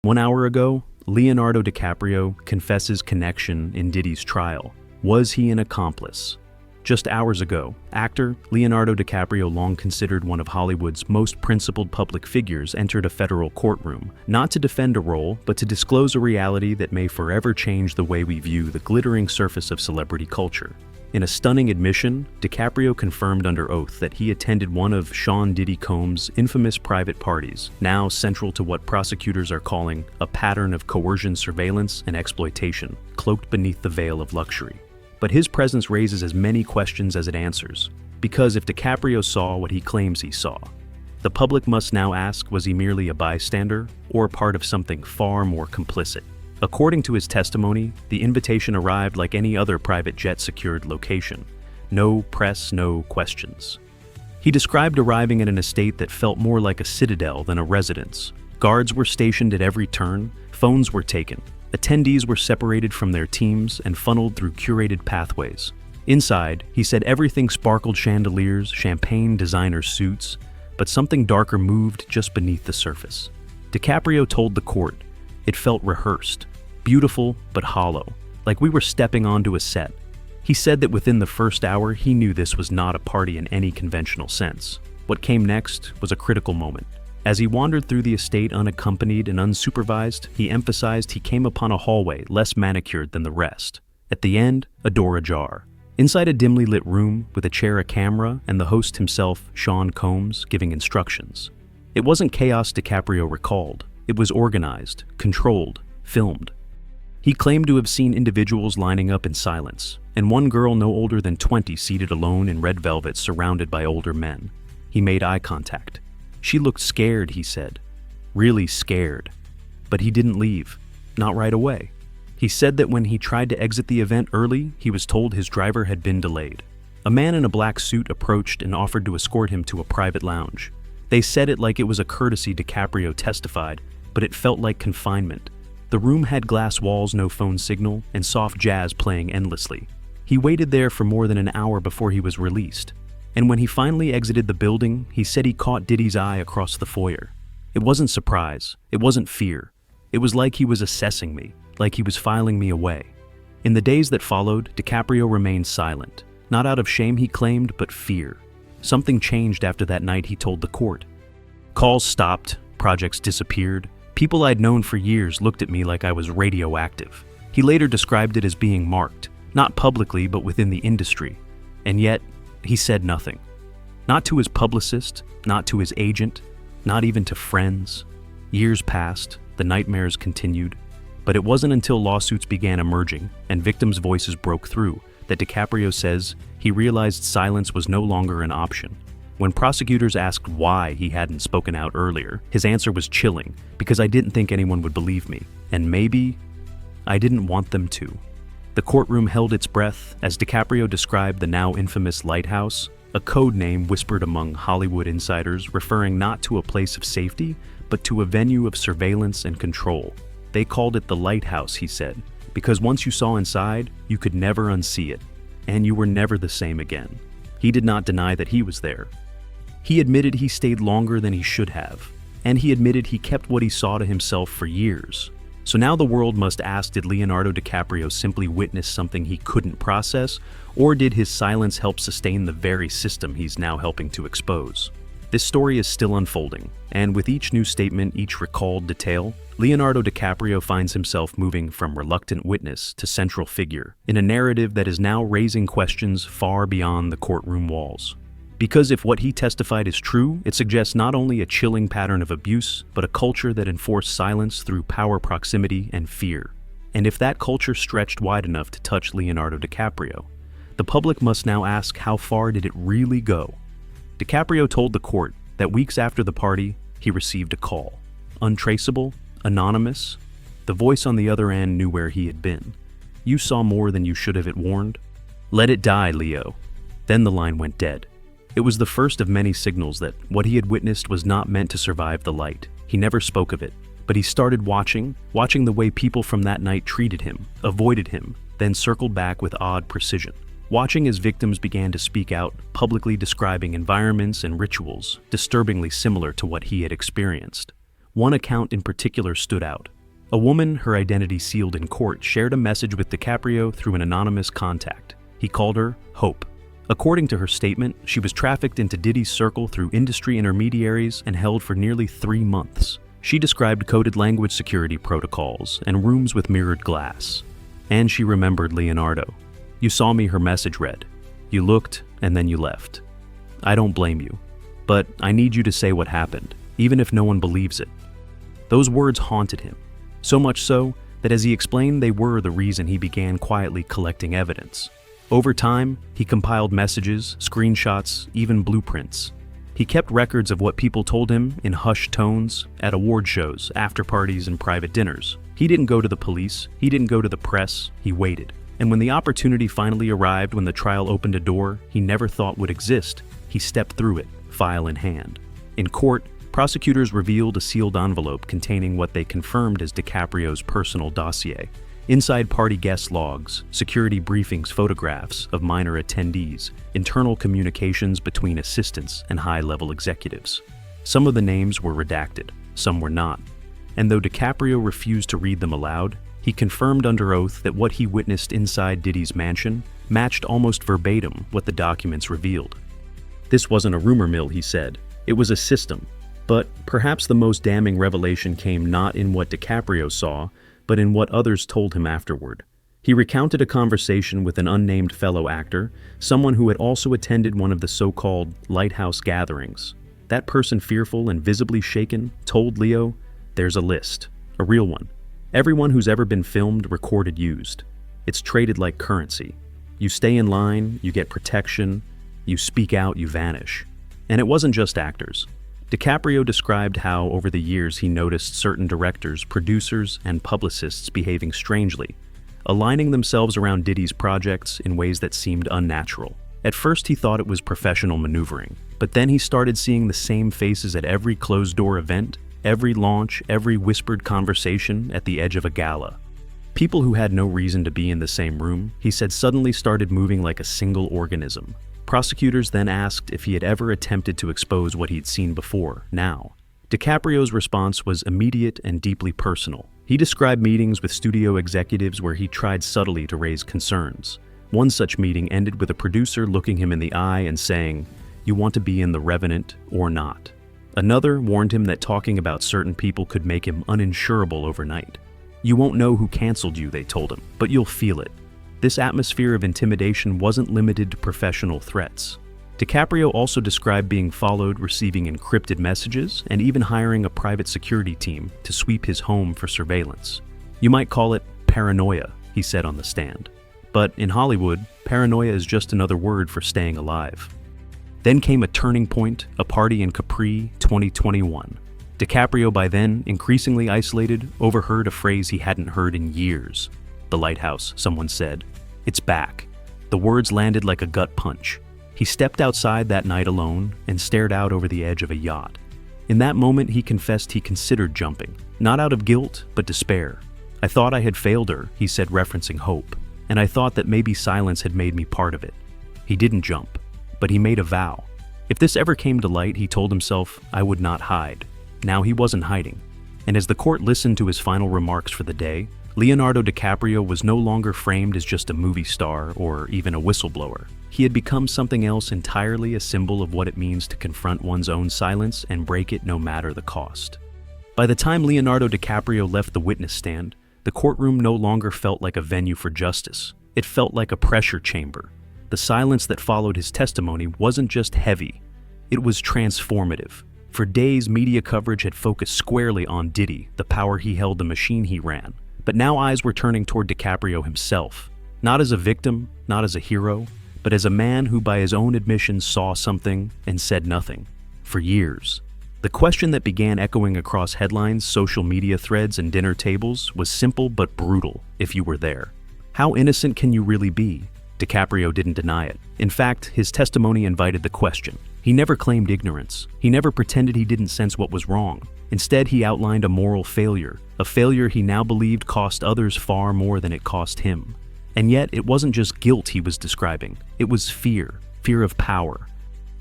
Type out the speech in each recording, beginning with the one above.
1 hour ago, Leonardo DiCaprio confesses connection in Diddy's trial. Was he an accomplice? Just hours ago, actor Leonardo DiCaprio, long considered one of Hollywood's most principled public figures, entered a federal courtroom, not to defend a role, but to disclose a reality that may forever change the way we view the glittering surface of celebrity culture. In a stunning admission, DiCaprio confirmed under oath that he attended one of Sean Diddy Combs' infamous private parties, now central to what prosecutors are calling a pattern of coercion, surveillance, and exploitation, cloaked beneath the veil of luxury. But his presence raises as many questions as it answers, because if DiCaprio saw what he claims he saw, the public must now ask, was he merely a bystander or part of something far more complicit? According to his testimony, the invitation arrived like any other private jet-secured location. No press, no questions. He described arriving at an estate that felt more like a citadel than a residence. Guards were stationed at every turn, phones were taken. Attendees were separated from their teams and funneled through curated pathways. Inside, he said everything sparkled: chandeliers, champagne, designer suits, but something darker moved just beneath the surface. DiCaprio told the court, "It felt rehearsed, beautiful but hollow, like we were stepping onto a set." He said that within the first hour, he knew this was not a party in any conventional sense. What came next was a critical moment. As he wandered through the estate unaccompanied and unsupervised, he emphasized he came upon a hallway less manicured than the rest. At the end, a door ajar. Inside a dimly lit room, with a chair, a camera, and the host himself, Sean Combs, giving instructions. It wasn't chaos DiCaprio recalled. It was organized, controlled, filmed. He claimed to have seen individuals lining up in silence, and one girl no older than 20 seated alone in red velvet surrounded by older men. He made eye contact. She looked scared, he said. Really scared. But he didn't leave. Not right away. He said that when he tried to exit the event early, he was told his driver had been delayed. A man in a black suit approached and offered to escort him to a private lounge. They said it like it was a courtesy, DiCaprio testified, but it felt like confinement. The room had glass walls, no phone signal, and soft jazz playing endlessly. He waited there for more than an hour before he was released. And when he finally exited the building, he said he caught Diddy's eye across the foyer. It wasn't surprise. It wasn't fear. It was like he was assessing me, like he was filing me away. In the days that followed, DiCaprio remained silent. Not out of shame, he claimed, but fear. Something changed after that night, he told the court. Calls stopped, projects disappeared. People I'd known for years looked at me like I was radioactive. He later described it as being marked, not publicly but within the industry. And yet, he said nothing. Not to his publicist, not to his agent, not even to friends. Years passed, the nightmares continued, but it wasn't until lawsuits began emerging and victims' voices broke through that DiCaprio says he realized silence was no longer an option. When prosecutors asked why he hadn't spoken out earlier, his answer was chilling: because I didn't think anyone would believe me, and maybe I didn't want them to. The courtroom held its breath as DiCaprio described the now infamous lighthouse, a code name whispered among Hollywood insiders, referring not to a place of safety, but to a venue of surveillance and control. They called it the lighthouse, he said, because once you saw inside, you could never unsee it, and you were never the same again. He did not deny that he was there. He admitted he stayed longer than he should have, and he admitted he kept what he saw to himself for years. So now the world must ask, did Leonardo DiCaprio simply witness something he couldn't process, or did his silence help sustain the very system he's now helping to expose? This story is still unfolding, and with each new statement, each recalled detail, Leonardo DiCaprio finds himself moving from reluctant witness to central figure in a narrative that is now raising questions far beyond the courtroom walls. Because if what he testified is true, it suggests not only a chilling pattern of abuse, but a culture that enforced silence through power, proximity, and fear. And if that culture stretched wide enough to touch Leonardo DiCaprio, the public must now ask, how far did it really go? DiCaprio told the court that weeks after the party, he received a call. Untraceable, anonymous. The voice on the other end knew where he had been. You saw more than you should have, it warned. Let it die, Leo. Then the line went dead. It was the first of many signals that what he had witnessed was not meant to survive the light. He never spoke of it, but he started watching the way people from that night treated him, avoided him, then circled back with odd precision. Watching as victims began to speak out, publicly describing environments and rituals disturbingly similar to what he had experienced. One account in particular stood out. A woman, her identity sealed in court, shared a message with DiCaprio through an anonymous contact. He called her Hope. According to her statement, she was trafficked into Diddy's circle through industry intermediaries and held for nearly 3 months. She described coded language security protocols and rooms with mirrored glass. And she remembered Leonardo. "You saw me," her message read. "You looked, and then you left. I don't blame you. But I need you to say what happened, even if no one believes it." Those words haunted him, so much so that as he explained, they were the reason he began quietly collecting evidence. Over time, he compiled messages, screenshots, even blueprints. He kept records of what people told him in hushed tones at award shows, after parties, and private dinners. He didn't go to the police, he didn't go to the press, he waited. And when the opportunity finally arrived, when the trial opened a door he never thought would exist, he stepped through it, file in hand. In court, prosecutors revealed a sealed envelope containing what they confirmed as DiCaprio's personal dossier. Inside, party guest logs, security briefings, photographs of minor attendees, internal communications between assistants and high-level executives. Some of the names were redacted, some were not. And though DiCaprio refused to read them aloud, he confirmed under oath that what he witnessed inside Diddy's mansion matched almost verbatim what the documents revealed. This wasn't a rumor mill, he said. It was a system. But perhaps the most damning revelation came not in what DiCaprio saw, but in what others told him afterward. He recounted a conversation with an unnamed fellow actor, someone who had also attended one of the so-called lighthouse gatherings. That person, fearful and visibly shaken, told Leo, "There's a list, a real one. Everyone who's ever been filmed, recorded, used. It's traded like currency. You stay in line, you get protection, you speak out, you vanish." And it wasn't just actors. DiCaprio described how, over the years, he noticed certain directors, producers, and publicists behaving strangely, aligning themselves around Diddy's projects in ways that seemed unnatural. At first, he thought it was professional maneuvering, but then he started seeing the same faces at every closed-door event, every launch, every whispered conversation at the edge of a gala. People who had no reason to be in the same room, he said, suddenly started moving like a single organism. Prosecutors then asked if he had ever attempted to expose what he'd seen before, now. DiCaprio's response was immediate and deeply personal. He described meetings with studio executives where he tried subtly to raise concerns. One such meeting ended with a producer looking him in the eye and saying, "You want to be in The Revenant or not?" Another warned him that talking about certain people could make him uninsurable overnight. "You won't know who canceled you," they told him, "but you'll feel it." This atmosphere of intimidation wasn't limited to professional threats. DiCaprio also described being followed, receiving encrypted messages, and even hiring a private security team to sweep his home for surveillance. "You might call it paranoia," he said on the stand. But in Hollywood, paranoia is just another word for staying alive. Then came a turning point, a party in Capri, 2021. DiCaprio, by then increasingly isolated, overheard a phrase he hadn't heard in years. "The lighthouse," someone said. "It's back." The words landed like a gut punch. He stepped outside that night alone and stared out over the edge of a yacht. In that moment, he confessed he considered jumping, not out of guilt, but despair. "I thought I had failed her," he said, referencing Hope, "and I thought that maybe silence had made me part of it." He didn't jump, but he made a vow. If this ever came to light, he told himself, I would not hide. Now he wasn't hiding. And as the court listened to his final remarks for the day, Leonardo DiCaprio was no longer framed as just a movie star or even a whistleblower. He had become something else entirely, a symbol of what it means to confront one's own silence and break it no matter the cost. By the time Leonardo DiCaprio left the witness stand, the courtroom no longer felt like a venue for justice. It felt like a pressure chamber. The silence that followed his testimony wasn't just heavy, it was transformative. For days, media coverage had focused squarely on Diddy, the power he held, the machine he ran. But now eyes were turning toward DiCaprio himself, not as a victim, not as a hero, but as a man who by his own admission saw something and said nothing. For years. The question that began echoing across headlines, social media threads, and dinner tables was simple but brutal if you were there. How innocent can you really be? DiCaprio didn't deny it. In fact, his testimony invited the question. He never claimed ignorance. He never pretended he didn't sense what was wrong. Instead, he outlined a moral failure, a failure he now believed cost others far more than it cost him. And yet, it wasn't just guilt he was describing. It was fear, fear of power,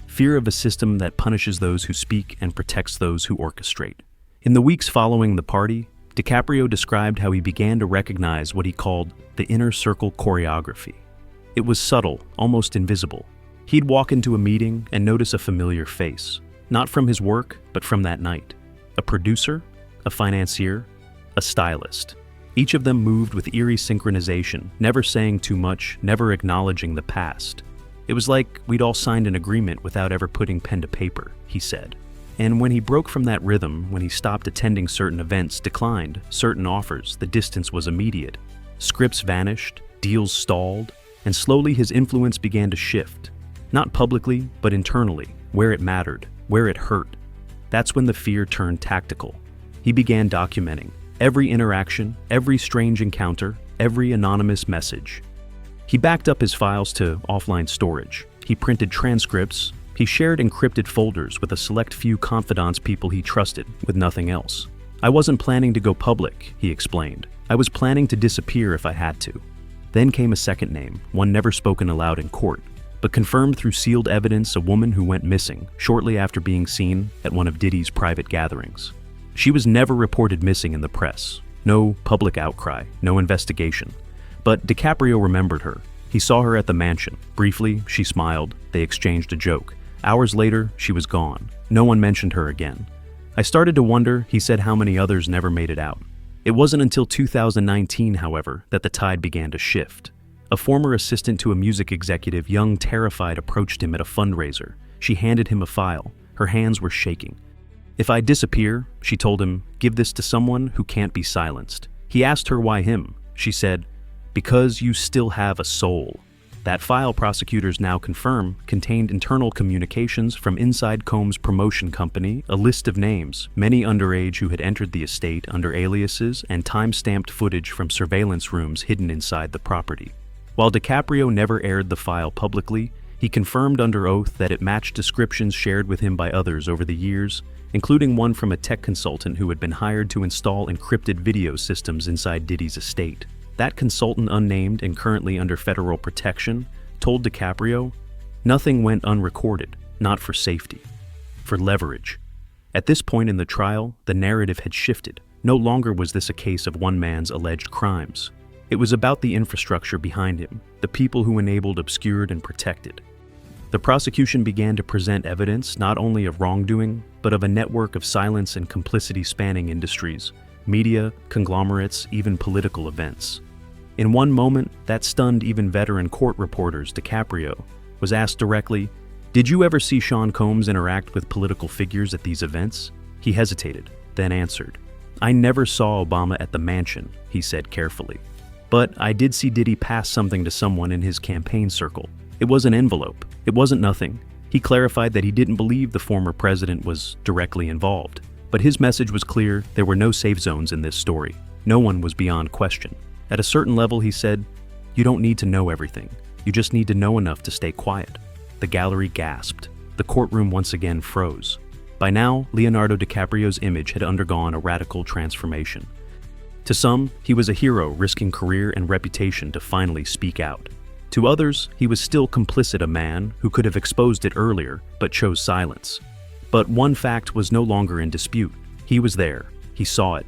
fear of a system that punishes those who speak and protects those who orchestrate. In the weeks following the party, DiCaprio described how he began to recognize what he called the inner circle choreography. It was subtle, almost invisible. He'd walk into a meeting and notice a familiar face, not from his work, but from that night. A producer, a financier, a stylist. Each of them moved with eerie synchronization, never saying too much, never acknowledging the past. It was like we'd all signed an agreement without ever putting pen to paper, he said. And when he broke from that rhythm, when he stopped attending certain events, declined certain offers, the distance was immediate. Scripts vanished, deals stalled, and slowly his influence began to shift. Not publicly, but internally, where it mattered, where it hurt. That's when the fear turned tactical. He began documenting every interaction, every strange encounter, every anonymous message. He backed up his files to offline storage. He printed transcripts. He shared encrypted folders with a select few confidants, people he trusted, with nothing else. I wasn't planning to go public, he explained. I was planning to disappear if I had to. Then came a second name, one never spoken aloud in court, but confirmed through sealed evidence, a woman who went missing shortly after being seen at one of Diddy's private gatherings. She was never reported missing in the press. No public outcry, no investigation. But DiCaprio remembered her. He saw her at the mansion. Briefly, she smiled. They exchanged a joke. Hours later, she was gone. No one mentioned her again. I started to wonder, he said, how many others never made it out. It wasn't until 2019, however, that the tide began to shift. A former assistant to a music executive, young, terrified, approached him at a fundraiser. She handed him a file. Her hands were shaking. If I disappear, she told him, give this to someone who can't be silenced. He asked her why him. She said, because you still have a soul. That file, prosecutors now confirm, contained internal communications from inside Combs' promotion company, a list of names, many underage who had entered the estate under aliases, and time-stamped footage from surveillance rooms hidden inside the property. While DiCaprio never aired the file publicly, he confirmed under oath that it matched descriptions shared with him by others over the years, including one from a tech consultant who had been hired to install encrypted video systems inside Diddy's estate. That consultant, unnamed and currently under federal protection, told DiCaprio, nothing went unrecorded, not for safety, for leverage. At this point in the trial, the narrative had shifted. No longer was this a case of one man's alleged crimes. It was about the infrastructure behind him, the people who enabled, obscured, and protected. The prosecution began to present evidence not only of wrongdoing, but of a network of silence and complicity spanning industries, media, conglomerates, even political events. In one moment that stunned even veteran court reporters, DiCaprio was asked directly, did you ever see Sean Combs interact with political figures at these events? He hesitated, then answered, I never saw Obama at the mansion, he said carefully. But I did see Diddy pass something to someone in his campaign circle. It was an envelope. It wasn't nothing. He clarified that he didn't believe the former president was directly involved. But his message was clear, there were no safe zones in this story. No one was beyond question. At a certain level, he said, you don't need to know everything. You just need to know enough to stay quiet. The gallery gasped. The courtroom once again froze. By now, Leonardo DiCaprio's image had undergone a radical transformation. To some, he was a hero risking career and reputation to finally speak out. To others, he was still complicit, a man who could have exposed it earlier, but chose silence. But one fact was no longer in dispute. He was there. He saw it.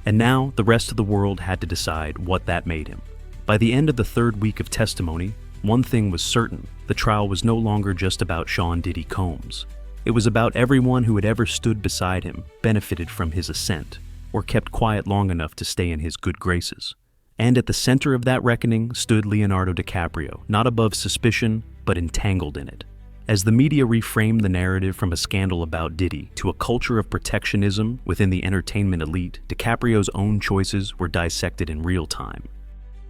And now the rest of the world had to decide what that made him. By the end of the third week of testimony, one thing was certain. The trial was no longer just about Sean Diddy Combs. It was about everyone who had ever stood beside him, benefited from his ascent, or kept quiet long enough to stay in his good graces. And at the center of that reckoning stood Leonardo DiCaprio, not above suspicion, but entangled in it. As the media reframed the narrative from a scandal about Diddy to a culture of protectionism within the entertainment elite, DiCaprio's own choices were dissected in real time.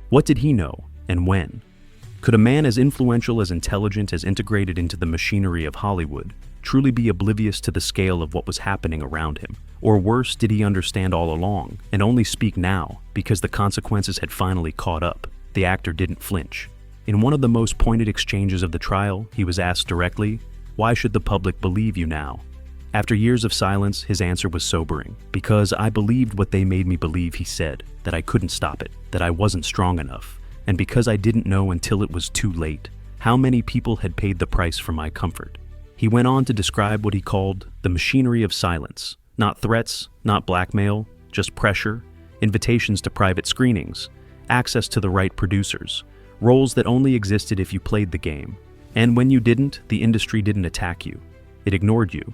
What did he know, and when? Could a man as influential, as intelligent, as integrated into the machinery of Hollywood truly be oblivious to the scale of what was happening around him? Or worse, did he understand all along and only speak now because the consequences had finally caught up? The actor didn't flinch. In one of the most pointed exchanges of the trial, he was asked directly, why should the public believe you now? After years of silence, his answer was sobering. Because I believed what they made me believe, he said, that I couldn't stop it, that I wasn't strong enough, and because I didn't know until it was too late how many people had paid the price for my comfort. He went on to describe what he called the machinery of silence. Not threats, not blackmail, just pressure, invitations to private screenings, access to the right producers, roles that only existed if you played the game. And when you didn't, the industry didn't attack you. It ignored you.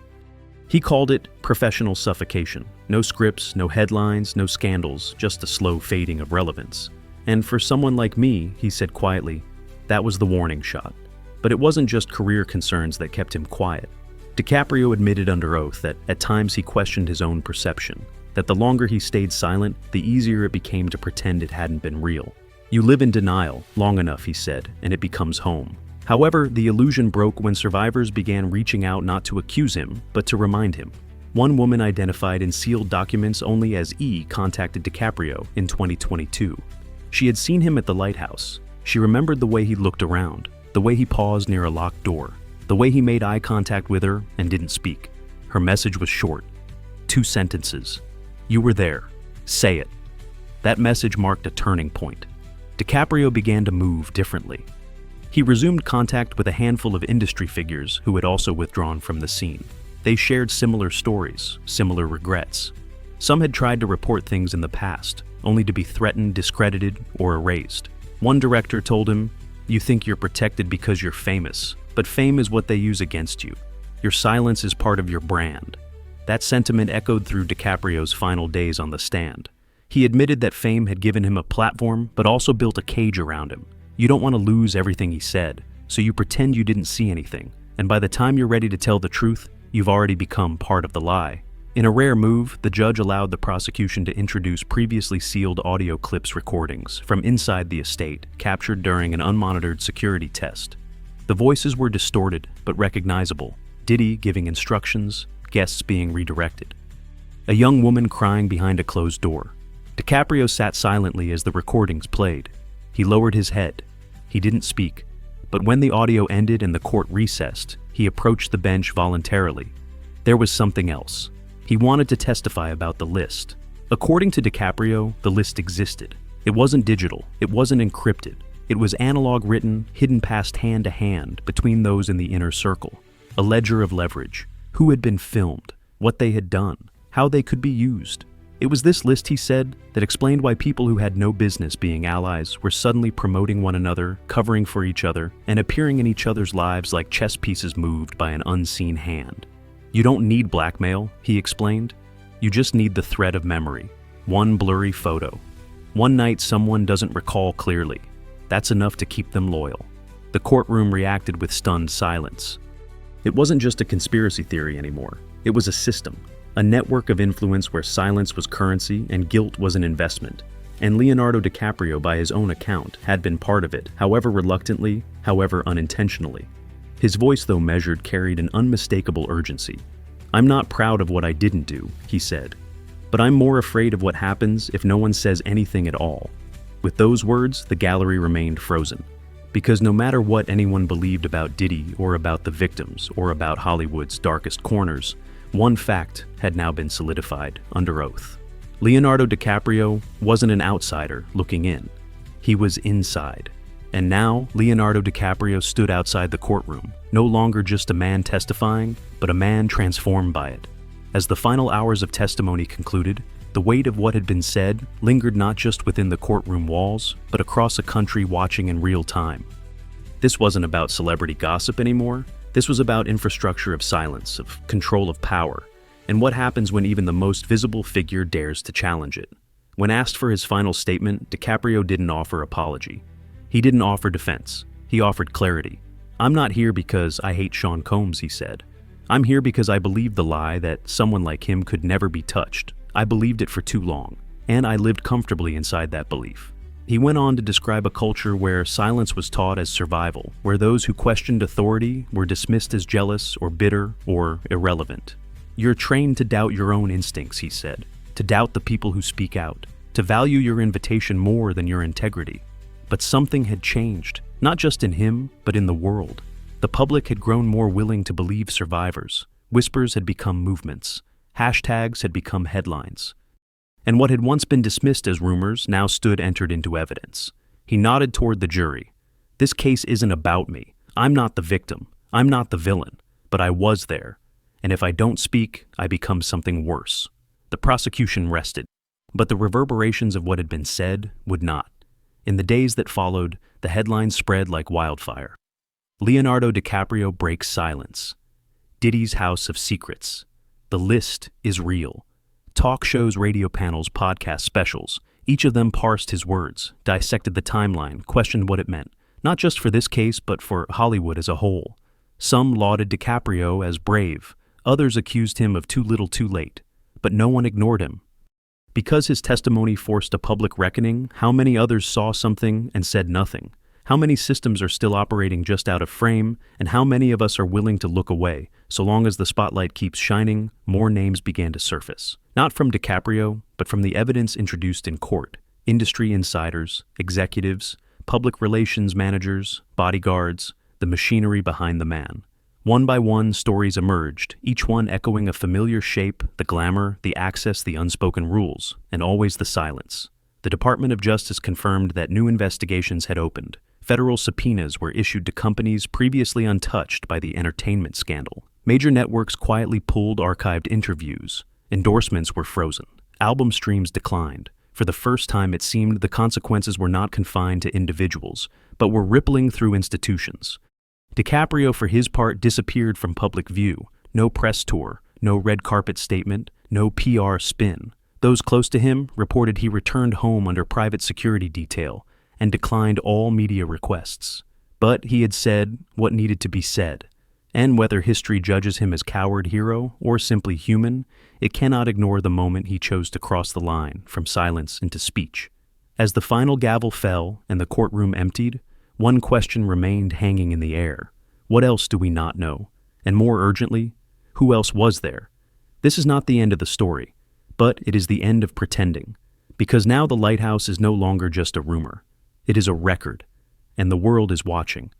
He called it professional suffocation. No scripts, no headlines, no scandals, just a slow fading of relevance. And for someone like me, he said quietly, that was the warning shot. But it wasn't just career concerns that kept him quiet. DiCaprio admitted under oath that at times he questioned his own perception, that the longer he stayed silent, the easier it became to pretend it hadn't been real. You live in denial long enough, he said, and it becomes home. However, the illusion broke when survivors began reaching out not to accuse him, but to remind him. One woman identified in sealed documents only as E contacted DiCaprio in 2022. She had seen him at the lighthouse. She remembered the way he looked around, the way he paused near a locked door, the way he made eye contact with her and didn't speak. Her message was short. 2 sentences. You were there. Say it. That message marked a turning point. DiCaprio began to move differently. He resumed contact with a handful of industry figures who had also withdrawn from the scene. They shared similar stories, similar regrets. Some had tried to report things in the past, only to be threatened, discredited, or erased. One director told him, "You think you're protected because you're famous, but fame is what they use against you. Your silence is part of your brand." That sentiment echoed through DiCaprio's final days on the stand. He admitted that fame had given him a platform, but also built a cage around him. You don't want to lose everything he said, so you pretend you didn't see anything, and by the time you're ready to tell the truth, you've already become part of the lie. In a rare move, the judge allowed the prosecution to introduce previously sealed audio clips recordings from inside the estate, captured during an unmonitored security test. The voices were distorted, but recognizable. Diddy giving instructions, guests being redirected. A young woman crying behind a closed door. DiCaprio sat silently as the recordings played. He lowered his head. He didn't speak. But when the audio ended and the court recessed, he approached the bench voluntarily. There was something else. He wanted to testify about the list. According to DiCaprio, the list existed. It wasn't digital. It wasn't encrypted. It was analog written, hidden passed hand to hand between those in the inner circle. A ledger of leverage. Who had been filmed, what they had done, how they could be used. It was this list, he said, that explained why people who had no business being allies were suddenly promoting one another, covering for each other, and appearing in each other's lives like chess pieces moved by an unseen hand. You don't need blackmail, he explained. You just need the thread of memory. One blurry photo. One night someone doesn't recall clearly. That's enough to keep them loyal. The courtroom reacted with stunned silence. It wasn't just a conspiracy theory anymore. It was a system. A network of influence where silence was currency and guilt was an investment. And Leonardo DiCaprio, by his own account, had been part of it, however reluctantly, however unintentionally. His voice, though measured, carried an unmistakable urgency. "I'm not proud of what I didn't do," he said. "But I'm more afraid of what happens if no one says anything at all." With those words, the gallery remained frozen. Because no matter what anyone believed about Diddy or about the victims or about Hollywood's darkest corners, one fact had now been solidified under oath. Leonardo DiCaprio wasn't an outsider looking in. He was inside. And now, Leonardo DiCaprio stood outside the courtroom, no longer just a man testifying, but a man transformed by it. As the final hours of testimony concluded, the weight of what had been said lingered not just within the courtroom walls, but across a country watching in real time. This wasn't about celebrity gossip anymore. This was about infrastructure of silence, of control of power, and what happens when even the most visible figure dares to challenge it. When asked for his final statement, DiCaprio didn't offer apology. He didn't offer defense. He offered clarity. "I'm not here because I hate Sean Combs," he said. "I'm here because I believe the lie that someone like him could never be touched. I believed it for too long, and I lived comfortably inside that belief." He went on to describe a culture where silence was taught as survival, where those who questioned authority were dismissed as jealous or bitter or irrelevant. "You're trained to doubt your own instincts," he said, "to doubt the people who speak out, to value your invitation more than your integrity." But something had changed, not just in him, but in the world. The public had grown more willing to believe survivors. Whispers had become movements. Hashtags had become headlines. And what had once been dismissed as rumors now stood entered into evidence. He nodded toward the jury. "This case isn't about me. I'm not the victim. I'm not the villain. But I was there. And if I don't speak, I become something worse." The prosecution rested. But the reverberations of what had been said would not. In the days that followed, the headlines spread like wildfire. Leonardo DiCaprio breaks silence. Diddy's House of Secrets. The list is real. Talk shows, radio panels, podcast specials. Each of them parsed his words, dissected the timeline, questioned what it meant, not just for this case, but for Hollywood as a whole. Some lauded DiCaprio as brave. Others accused him of too little too late. But no one ignored him. Because his testimony forced a public reckoning, how many others saw something and said nothing? How many systems are still operating just out of frame, and how many of us are willing to look away? So long as the spotlight keeps shining, more names began to surface. Not from DiCaprio, but from the evidence introduced in court. Industry insiders, executives, public relations managers, bodyguards, the machinery behind the man. One by one, stories emerged, each one echoing a familiar shape, the glamour, the access, the unspoken rules, and always the silence. The Department of Justice confirmed that new investigations had opened. Federal subpoenas were issued to companies previously untouched by the entertainment scandal. Major networks quietly pulled archived interviews. Endorsements were frozen. Album streams declined. For the first time, it seemed the consequences were not confined to individuals, but were rippling through institutions. DiCaprio, for his part, disappeared from public view. No press tour, no red carpet statement, no PR spin. Those close to him reported he returned home under private security detail and declined all media requests. But he had said what needed to be said. And whether history judges him as coward hero or simply human, it cannot ignore the moment he chose to cross the line from silence into speech. As the final gavel fell and the courtroom emptied, one question remained hanging in the air. What else do we not know? And more urgently, who else was there? This is not the end of the story, but it is the end of pretending. Because now the lighthouse is no longer just a rumor. It is a record, and the world is watching.